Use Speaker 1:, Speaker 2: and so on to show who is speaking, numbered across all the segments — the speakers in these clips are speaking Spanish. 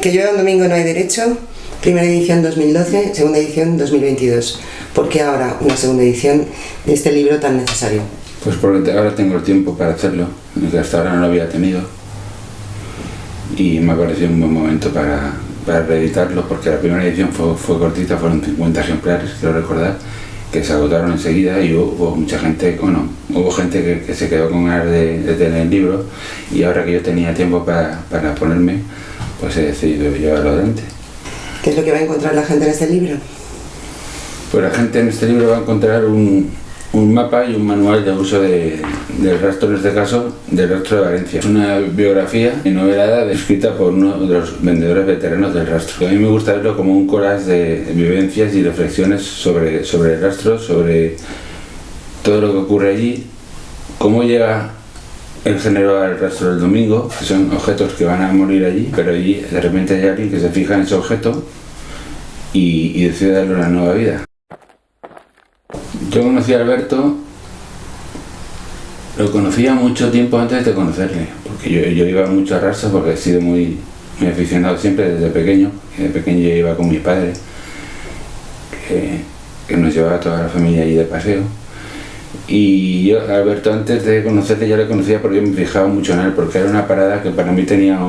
Speaker 1: Que llueva un domingo no hay derecho, primera edición 2012, segunda edición 2022. ¿Por qué ahora una segunda edición de este libro tan necesario?
Speaker 2: Pues porque ahora tengo el tiempo para hacerlo, que hasta ahora no lo había tenido. Y me ha parecido un buen momento para reeditarlo, porque la primera edición fue cortita, fueron 50 ejemplares, quiero recordar, que se agotaron enseguida y hubo mucha gente, hubo gente que se quedó con ganas de tener el libro, y ahora que yo tenía tiempo para ponerme, pues he decidido llevarlo adelante.
Speaker 1: ¿Qué es lo que va a encontrar la gente en este libro?
Speaker 2: Pues la gente en este libro va a encontrar un mapa y un manual de uso del rastro, en este caso, del rastro de Valencia. Es una biografía novelada escrita por uno de los vendedores veteranos del rastro. A mí me gusta verlo como un collage de vivencias y reflexiones sobre el rastro, sobre todo lo que ocurre allí, cómo llega el género al rastro del domingo, que son objetos que van a morir allí, pero allí de repente hay alguien que se fija en ese objeto y decide darle una nueva vida. Yo conocí a Alberto, lo conocía mucho tiempo antes de conocerle, porque yo iba mucho a rastros porque he sido muy aficionado siempre desde pequeño. De pequeño yo iba con mi padre, que nos llevaba a toda la familia allí de paseo. Y yo a Alberto, antes de conocerle, ya le conocía porque yo me fijaba mucho en él, porque era una parada que para mí tenía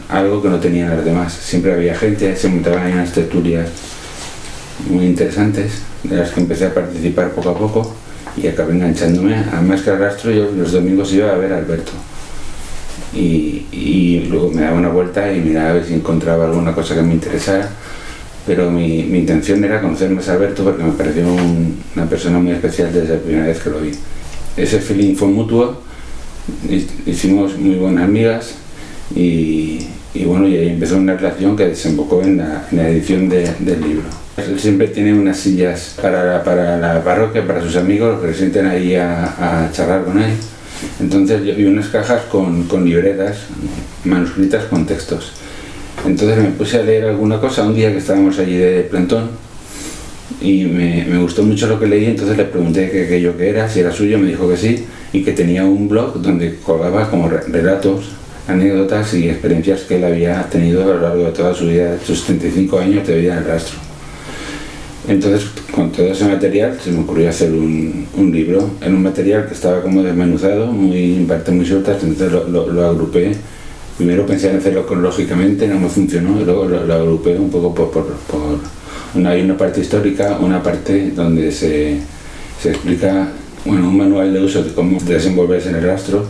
Speaker 2: algo que no tenían las demás. Siempre había gente, se montaban ahí unas tertulias muy interesantes, de las que empecé a participar poco a poco y acabé enganchándome. Además que al rastro yo los domingos iba a ver a Alberto y luego me daba una vuelta y miraba a ver si encontraba alguna cosa que me interesara, pero mi intención era conocer más a Alberto porque me pareció una persona muy especial desde la primera vez que lo vi. Ese feeling fue mutuo, hicimos muy buenas amigas y ahí empezó una relación que desembocó en la edición del libro. Él siempre tiene unas sillas para la parroquia, para sus amigos, que se sienten ahí a charlar con él. Entonces yo vi unas cajas con libretas manuscritas con textos. Entonces me puse a leer alguna cosa un día que estábamos allí de plantón y me gustó mucho lo que leí. Entonces le pregunté qué aquello que era, si era suyo. Me dijo que sí, y que tenía un blog donde colgaba como relatos, anécdotas y experiencias que él había tenido a lo largo de toda su vida, sus 35 años de vida en el rastro. Entonces, con todo ese material se me ocurrió hacer un libro, en un material que estaba como desmenuzado, en partes muy sueltas. Entonces lo agrupé. Primero pensé en hacerlo cronológicamente, no me funcionó, y luego lo agrupé un poco hay una parte histórica, una parte donde se explica un manual de uso de cómo desenvolverse en el rastro.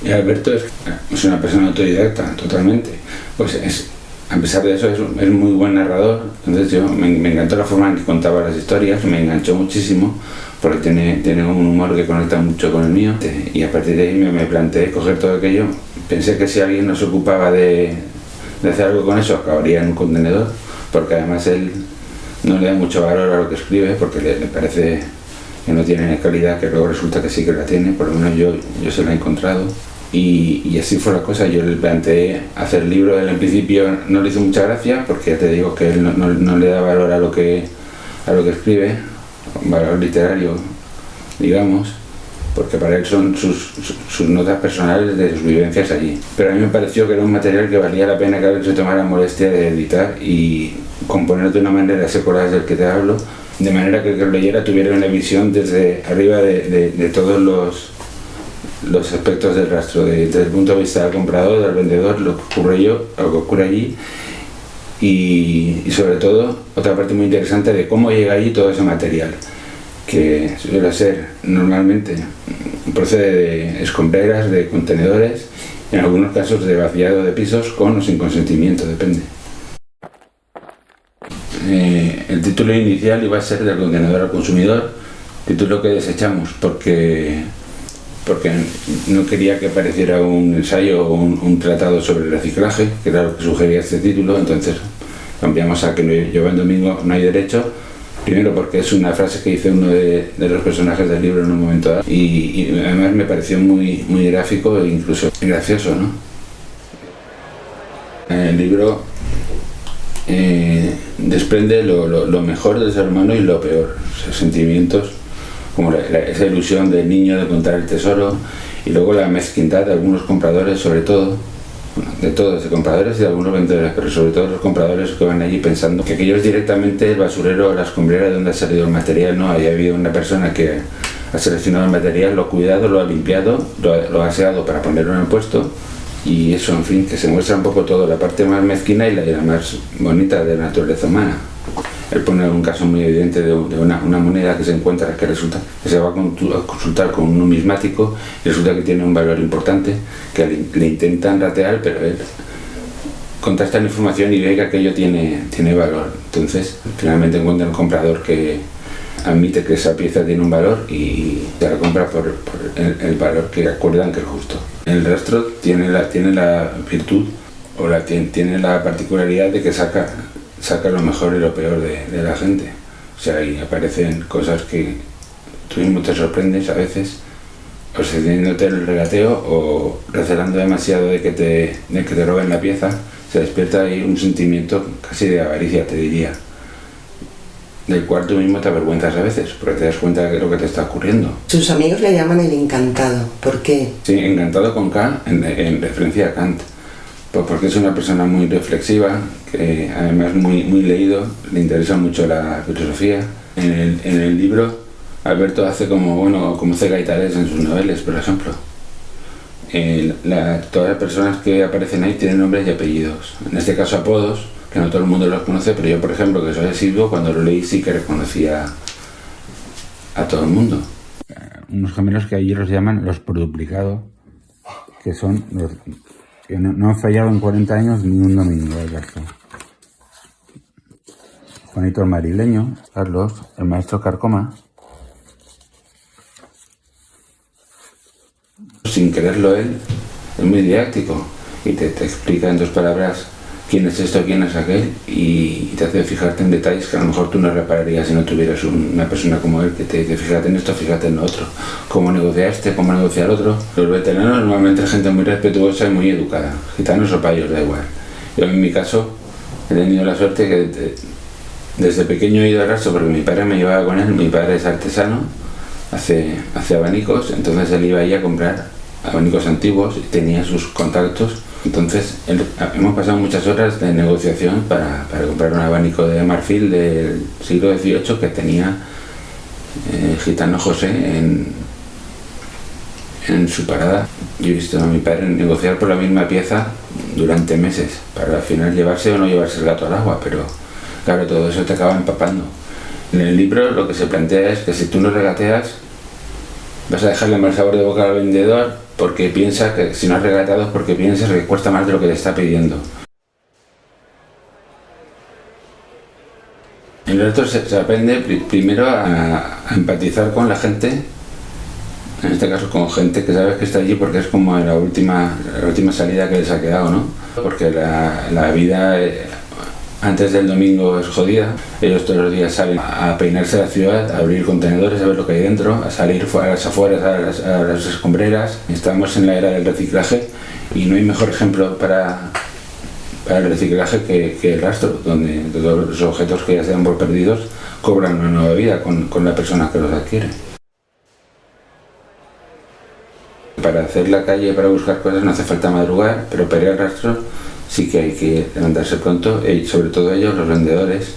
Speaker 2: Y Alberto es una persona autodidacta, totalmente. A pesar de eso es muy buen narrador. Entonces me encantó la forma en que contaba las historias, me enganchó muchísimo porque tiene un humor que conecta mucho con el mío, y a partir de ahí me planteé coger todo aquello. Pensé que si alguien no se ocupaba de hacer algo con eso, acabaría en un contenedor, porque además él no le da mucho valor a lo que escribe porque le parece que no tiene calidad, que luego resulta que sí que la tiene. Por lo menos yo se la he encontrado. Y así fue la cosa. Yo le planteé hacer el libro. Él en principio no le hizo mucha gracia porque ya te digo que él no le da valor a lo que escribe, valor literario, digamos, porque para él son sus notas personales de sus vivencias allí. Pero a mí me pareció que era un material que valía la pena que alguien se tomara la molestia de editar y componer de una manera ese collage del que te hablo, de manera que el que lo leyera tuviera una visión desde arriba de todos los aspectos del rastro, desde el punto de vista del comprador, del vendedor, lo que ocurre allí, y sobre todo otra parte muy interesante de cómo llega allí todo ese material, que suele ser normalmente procede de escombreras, de contenedores, en algunos casos de vaciado de pisos con o sin consentimiento, depende. El título inicial iba a ser Del contenedor al consumidor, título que desechamos porque no quería que pareciera un ensayo o un tratado sobre el reciclaje, que era lo que sugería este título. Entonces cambiamos a Que llueva en domingo no hay derecho, primero porque es una frase que dice uno de los personajes del libro en un momento dado, y además me pareció muy gráfico e incluso gracioso, ¿no? El libro desprende lo mejor del ser humano y lo peor, sus sentimientos, como esa ilusión del niño de contar el tesoro, y luego la mezquindad de algunos compradores, sobre todo, bueno, de todos, de compradores y de algunos vendedores, pero sobre todo los compradores que van allí pensando que aquello es directamente el basurero o la escombrera de donde ha salido el material, ¿no? Haya habido una persona que ha seleccionado el material, lo ha cuidado, lo ha limpiado, lo ha aseado para ponerlo en el puesto, y eso, en fin, que se muestra un poco todo, la parte más mezquina y la más bonita de la naturaleza humana. Él pone un caso muy evidente de una moneda que se encuentra, que resulta que se va a consultar con un numismático y resulta que tiene un valor importante, que le intentan ratear, pero él contrasta la información y ve que aquello tiene valor. Entonces, finalmente encuentra un comprador que admite que esa pieza tiene un valor y se la compra por el valor que acuerdan que es justo. El rastro tiene la virtud, o tiene la particularidad de que saca lo mejor y lo peor de la gente. O sea, ahí aparecen cosas que tú mismo te sorprendes a veces, o cediéndote el regateo o recelando demasiado de que te roben la pieza. Se despierta ahí un sentimiento casi de avaricia, te diría, del cual tú mismo te avergüenzas a veces, porque te das cuenta de lo que te está ocurriendo.
Speaker 1: Sus amigos le llaman el encantado. ¿Por qué?
Speaker 2: Sí, encantado con K, en referencia a Kant. Pues porque es una persona muy reflexiva, que además muy leído, le interesa mucho la filosofía. En el libro, Alberto hace como hace Gaitares en sus novelas, por ejemplo. Todas las personas que aparecen ahí tienen nombres y apellidos. En este caso apodos, que no todo el mundo los conoce, pero yo, por ejemplo, que soy asiduo, cuando lo leí sí que reconocía a todo el mundo. Unos gemelos que allí los llaman los por duplicado, que son los que no han fallado en 40 años ni un domingo del gasto. Juanito el madrileño, Carlos, el maestro Carcoma. Sin quererlo él, es muy didáctico y te explica en 2 palabras quién es esto, quién es aquel, y te hace fijarte en detalles que a lo mejor tú no repararías si no tuvieras una persona como él que te dice fíjate en esto, fíjate en lo otro, cómo negocia cómo negocia el otro. Los veteranos normalmente es gente muy respetuosa y muy educada, gitanos o payos, da igual. Yo en mi caso he tenido la suerte que desde pequeño he ido al rastro porque mi padre me llevaba con él. Mi padre es artesano, hace abanicos, entonces él iba ahí a comprar abanicos antiguos y tenía sus contactos. Entonces hemos pasado muchas horas de negociación para comprar un abanico de marfil del siglo XVIII que tenía el gitano José en su parada. Yo he visto a mi padre negociar por la misma pieza durante meses para al final llevarse o no llevarse el gato al agua, pero claro, todo eso te acaba empapando. En el libro lo que se plantea es que si tú no regateas vas a dejarle mal sabor de boca al vendedor, porque piensa que si no has regateado es porque piensa que cuesta más de lo que te está pidiendo. En el resto se aprende primero a empatizar con la gente, en este caso con gente que sabes que está allí porque es como la última salida que les ha quedado, ¿no? Porque la vida antes del domingo es jodida. Ellos todos los días salen a peinarse la ciudad, a abrir contenedores, a ver lo que hay dentro, a salir a las afueras, a las escombreras. Estamos en la era del reciclaje y no hay mejor ejemplo para el reciclaje que el rastro, donde todos los objetos que ya se dan por perdidos cobran una nueva vida con la persona que los adquiere. Para hacer la calle, para buscar cosas no hace falta madrugar, pero para ir al rastro sí que hay que levantarse pronto, y sobre todo ellos, los vendedores.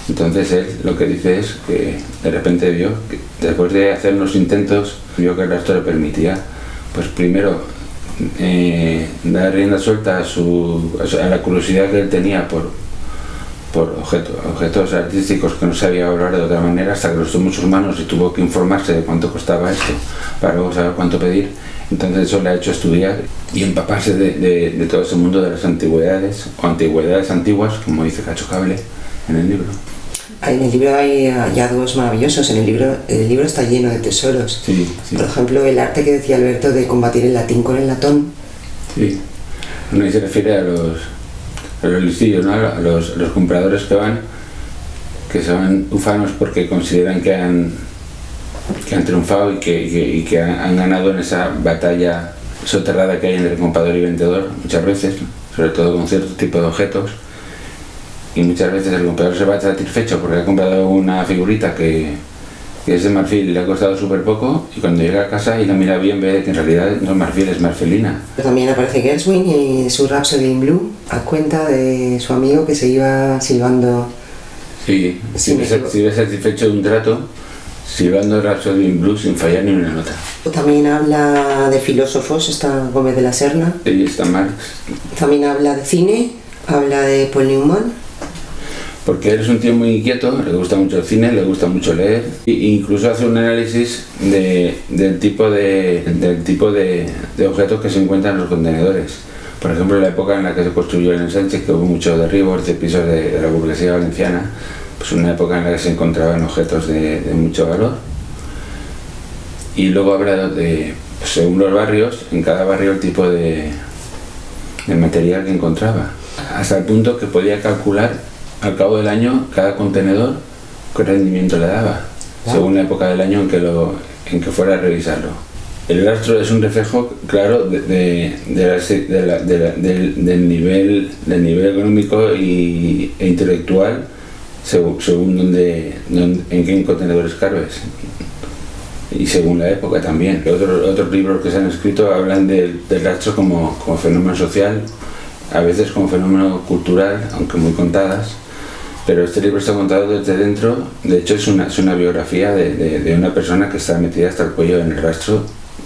Speaker 2: Entonces él lo que dice es que de repente vio que después de hacer unos intentos, vio que el rastro le permitía, pues primero dar rienda suelta a la curiosidad que él tenía por objetos artísticos que no sabía hablar de otra manera, hasta que los tuvo en sus manos y tuvo que informarse de cuánto costaba esto para luego saber cuánto pedir. Entonces eso le ha hecho estudiar y empaparse de todo ese mundo de las antigüedades o antigüedades antiguas, como dice Cacho Cable en el libro.
Speaker 1: En el libro hay hallazgos maravillosos. El libro está lleno de tesoros.
Speaker 2: Sí.
Speaker 1: Por ejemplo, el arte que decía Alberto de combatir el latín con el latón.
Speaker 2: Sí. Bueno, y se refiere a los listillos, ¿no? A los compradores que se van ufanos porque consideran que han triunfado y que han ganado en esa batalla soterrada que hay entre comprador y vendedor muchas veces, sobre todo con cierto tipo de objetos, y muchas veces el comprador se va satisfecho porque ha comprado una figurita que que es de marfil, le ha costado súper poco, y cuando llega a casa y la mira bien ve que en realidad no es marfil, es marfelina.
Speaker 1: También aparece Gershwin y su Rhapsody in Blue a cuenta de su amigo que se iba silbando.
Speaker 2: Sí, si ves satisfecho de un trato, silbando Rhapsody in Blue sin fallar ni una nota.
Speaker 1: También habla de filósofos, está Gómez de la Serna.
Speaker 2: Sí, está Marx.
Speaker 1: También habla de cine, habla de Paul Newman.
Speaker 2: Porque él es un tío muy inquieto, le gusta mucho el cine, le gusta mucho leer, e incluso hace un análisis del tipo de objetos que se encuentran en los contenedores. Por ejemplo, en la época en la que se construyó el ensanche, que hubo muchos derribos de pisos de la burguesía valenciana, pues una época en la que se encontraban objetos de mucho valor. Y luego habla de, pues, según los barrios, en cada barrio el tipo de material que encontraba, hasta el punto que podía calcular al cabo del año cada contenedor qué rendimiento le daba, según la época del año en que fuera a revisarlo. El rastro es un reflejo claro del nivel económico e intelectual según en qué contenedores escarbes, y según la época también. Otros libros que se han escrito hablan del rastro como fenómeno social, a veces como fenómeno cultural, aunque muy contadas. Pero este libro está contado desde dentro. De hecho es una biografía de una persona que está metida hasta el cuello en el rastro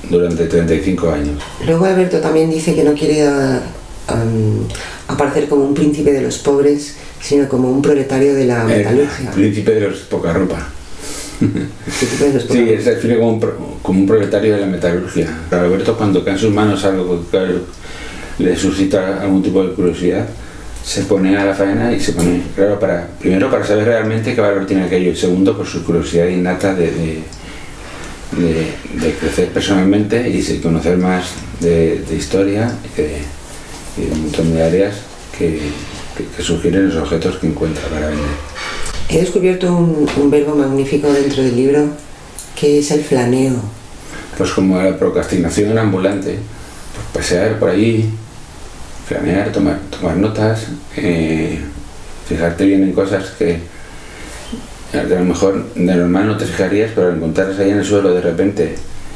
Speaker 2: durante 35 años.
Speaker 1: Luego Alberto también dice que no quiere aparecer como un príncipe de los pobres, sino como un proletario de la metalurgia.
Speaker 2: Príncipe de los poca ropa. Sí, él se define como un proletario de la metalurgia. Para Alberto, cuando cae en sus manos algo que le suscita algún tipo de curiosidad, se pone a la faena y se pone, claro, primero para saber realmente qué valor tiene aquello, y segundo por su curiosidad innata de crecer personalmente y conocer más de historia y de un montón de áreas que sugieren los objetos que encuentra para vender.
Speaker 1: He descubierto un verbo magnífico dentro del libro, que es el flaneo.
Speaker 2: Pues como la procrastinación ambulante, pues pasear por allí, planear, tomar notas, fijarte bien en cosas que a lo mejor de normal no te fijarías, pero al encontrarlas ahí en el suelo de repente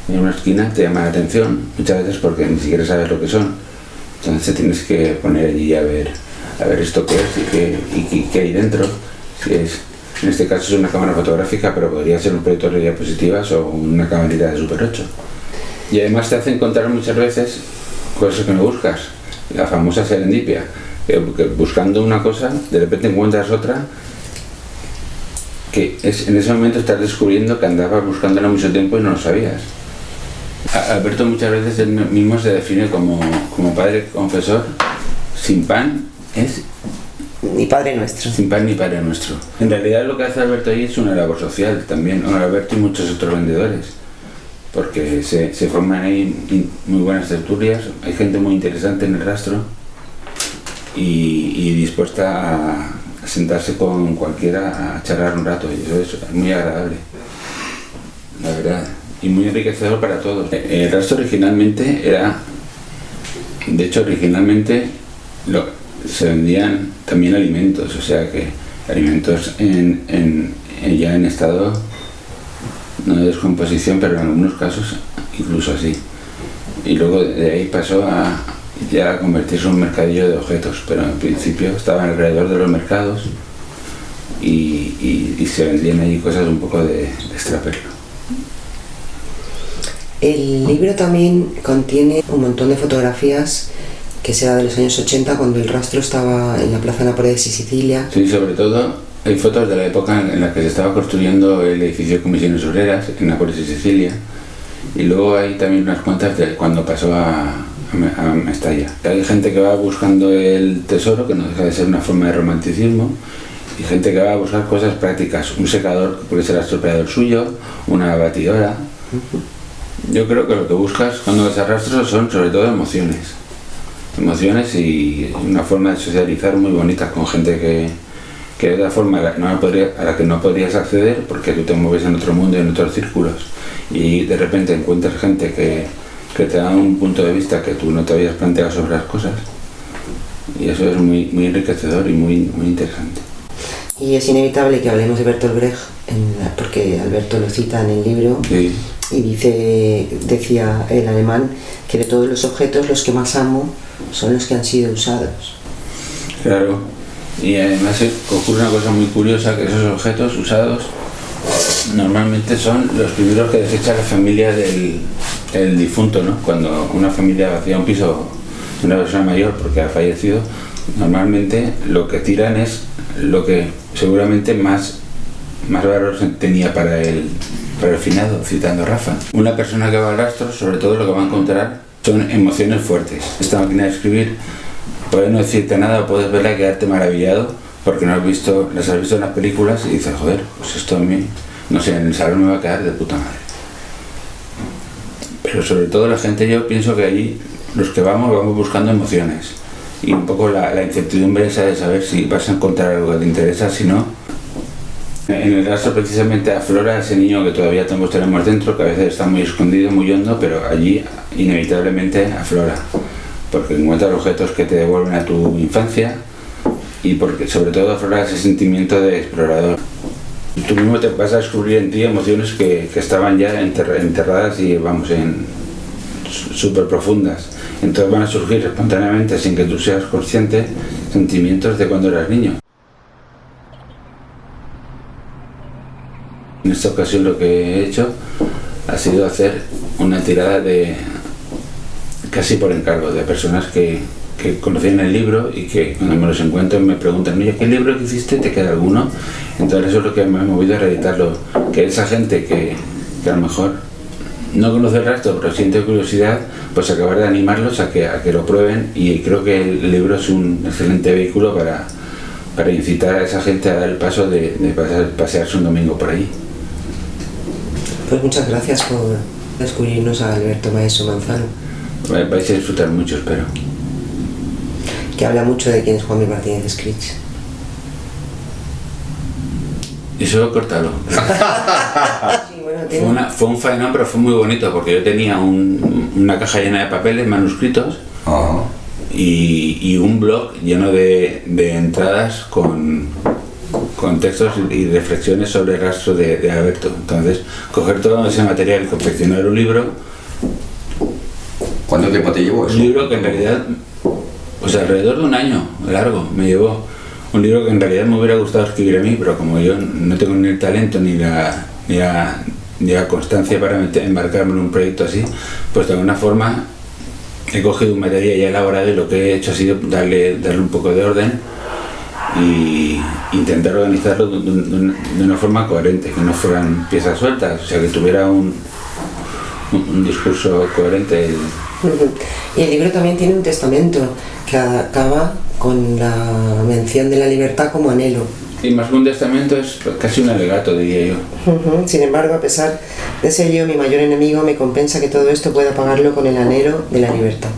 Speaker 2: en una esquina te llama la atención, muchas veces porque ni siquiera sabes lo que son. Entonces te tienes que poner allí a ver esto qué es y qué hay dentro. Si es, en este caso es una cámara fotográfica, pero podría ser un proyector de diapositivas o una camarita de Super 8. Y además te hace encontrar muchas veces cosas que no buscas. La famosa serendipia, que buscando una cosa, de repente encuentras otra, que en ese momento estás descubriendo que andabas buscándola mucho tiempo y no lo sabías. Alberto muchas veces él mismo se define como padre confesor, sin pan es...
Speaker 1: Ni Padre Nuestro.
Speaker 2: Sin pan ni Padre Nuestro. En realidad lo que hace Alberto ahí es una labor social también, Alberto y muchos otros vendedores, porque se forman ahí muy buenas tertulias, hay gente muy interesante en el rastro y dispuesta a sentarse con cualquiera a charlar un rato, y eso es muy agradable, la verdad, y muy enriquecedor para todos. El rastro originalmente se vendían también alimentos, o sea que alimentos ya en estado no de descomposición, pero en algunos casos incluso así. Y luego de ahí pasó a convertirse en un mercadillo de objetos, pero en principio estaban alrededor de los mercados y se vendían allí cosas un poco de extraperlo.
Speaker 1: El libro también contiene un montón de fotografías que será de los años 80, cuando el rastro estaba en la Plaza Nápoles y Sicilia.
Speaker 2: Sí, sobre todo hay fotos de la época en la que se estaba construyendo el edificio de Comisiones Obreras en Nápoles y Sicilia, y luego hay también unas cuantas de cuando pasó a Mestalla. Hay gente que va buscando el tesoro, que no deja de ser una forma de romanticismo, y gente que va a buscar cosas prácticas, un secador porque se le ha estropeado el suyo, una batidora. Yo creo que lo que buscas cuando vas a rastros son sobre todo emociones y una forma de socializar muy bonita con gente que de otra forma a la que no podrías acceder porque tú te mueves en otro mundo y en otros círculos, y de repente encuentras gente que te da un punto de vista que tú no te habías planteado sobre las cosas, y eso es muy, muy enriquecedor y muy, muy interesante.
Speaker 1: Y es inevitable que hablemos de Bertolt Brecht, porque Alberto lo cita en el libro,
Speaker 2: Sí.
Speaker 1: y decía el alemán que de todos los objetos los que más amo son los que han sido usados.
Speaker 2: Claro. Y además ocurre una cosa muy curiosa, que esos objetos usados normalmente son los primeros que desecha la familia del difunto, ¿no? Cuando una familia vacía un piso de una persona mayor porque ha fallecido, normalmente lo que tiran es lo que seguramente más valor tenía para el finado, citando a Rafa. Una persona que va al rastro, sobre todo lo que va a encontrar son emociones fuertes. Esta máquina de escribir puede no decirte nada o puedes verla y quedarte maravillado porque las has visto en las películas y dices, joder, pues esto a mí, no sé, en el salón me va a quedar de puta madre. Pero sobre todo la gente, yo pienso que allí los que vamos buscando emociones y un poco la incertidumbre esa de saber si vas a encontrar algo que te interesa, si no. En el rastro precisamente aflora ese niño que todavía tenemos dentro, que a veces está muy escondido, muy hondo, pero allí inevitablemente aflora, porque encuentras objetos que te devuelven a tu infancia y porque sobre todo aflora ese sentimiento de explorador. Tú mismo te vas a descubrir en ti emociones que estaban ya enterradas y vamos, súper profundas. Entonces van a surgir espontáneamente, sin que tú seas consciente, sentimientos de cuando eras niño. En esta ocasión lo que he hecho ha sido hacer una tirada de casi por encargo de personas que conocían el libro y que cuando me los encuentro me preguntan, oye, ¿qué libro que hiciste? ¿Te queda alguno? Entonces eso es lo que me ha movido a reeditarlo, que esa gente que a lo mejor no conoce el rastro pero siente curiosidad, pues acabar de animarlos a que lo prueben, y creo que el libro es un excelente vehículo para incitar a esa gente a dar el paso de pasearse un domingo por ahí.
Speaker 1: Pues muchas gracias por descubrirnos a Alberto Maeso Manzano.
Speaker 2: Vais a disfrutar mucho, espero.
Speaker 1: Que habla mucho de quién es Juanmi Martínez Escrits.
Speaker 2: Eso córtalo.
Speaker 1: Sí, bueno,
Speaker 2: Fue un faenón, pero fue muy bonito porque yo tenía una caja llena de papeles, manuscritos, y un blog lleno de entradas con textos y reflexiones sobre el rastro de Alberto. Entonces, coger todo ese material y confeccionar un libro.
Speaker 3: ¿Cuánto tiempo te llevó eso?
Speaker 2: Un libro que en realidad, pues alrededor de un año largo me llevó. Un libro que en realidad me hubiera gustado escribir a mí, pero como yo no tengo ni el talento ni la constancia para embarcarme en un proyecto así, pues de alguna forma he cogido un material ya elaborado y lo que he hecho ha sido darle un poco de orden y intentar organizarlo de una forma coherente, que no fueran piezas sueltas, o sea, que tuviera un discurso coherente.
Speaker 1: Y el libro también tiene un testamento que acaba con la mención de la libertad como anhelo.
Speaker 2: Y más que un testamento es casi un alegato, diría yo.
Speaker 1: Sin embargo, a pesar de ser yo mi mayor enemigo, me compensa que todo esto pueda pagarlo con el anhelo de la libertad.